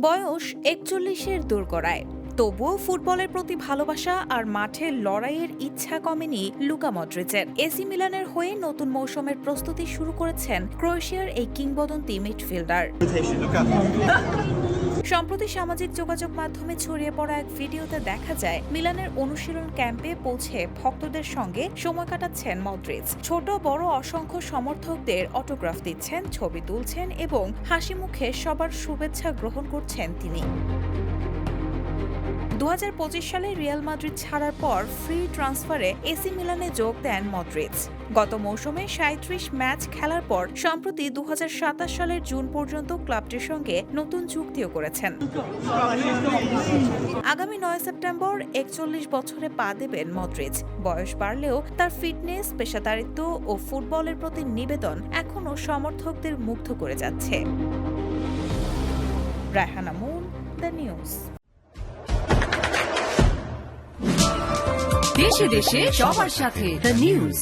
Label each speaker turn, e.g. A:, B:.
A: বয়স ৪১-এর দোরগোড়ায়, তবুও ফুটবলের প্রতি ভালোবাসা আর মাঠের লড়াইয়ের ইচ্ছা কমেনি লুকা মডরিচের। এসি মিলানের হয়ে নতুন মৌসুমের প্রস্তুতি শুরু করেছেন ক্রোয়েশিয়ার এই কিংবদন্তি মিডফিল্ডার। সম্প্রতি সামাজিক যোগাযোগ মাধ্যমে ছড়িয়ে পড়া এক ভিডিওতে দেখা যায় মিলানের অনুশীলন ক্যাম্পে পৌঁছে ভক্তদের সঙ্গে সময় কাটাচ্ছেন মডরিচ। ছোট বড় অসংখ্য সমর্থকদের অটোগ্রাফ দিচ্ছেন, ছবি তুলছেন এবং হাসি মুখে সবার শুভেচ্ছা গ্রহণ করছেন তিনি। 2025 সালে রিয়াল মাদ্রিদ ছাড়ার পর ফ্রি ট্রান্সফারে এসি মিলানে যোগ দেন মডরিচ। গত মৌসুমে 37 ম্যাচ খেলার পর সম্প্রতি 2027 সালের জুন পর্যন্ত ক্লাবটির সঙ্গে নতুন চুক্তিও করেছেন। আগামী 9 সেপ্টেম্বর 41 বছরে পা দেবেন মডরিচ। বয়স বাড়লেও তার ফিটনেস, পেশাদারিত্ব ও ফুটবলের প্রতি নিবেদন এখনও সমর্থকদের মুগ্ধ করে যাচ্ছে। Raihana moon, the news.
B: দেশে দেশে সবার সাথে দ্য নিউজ।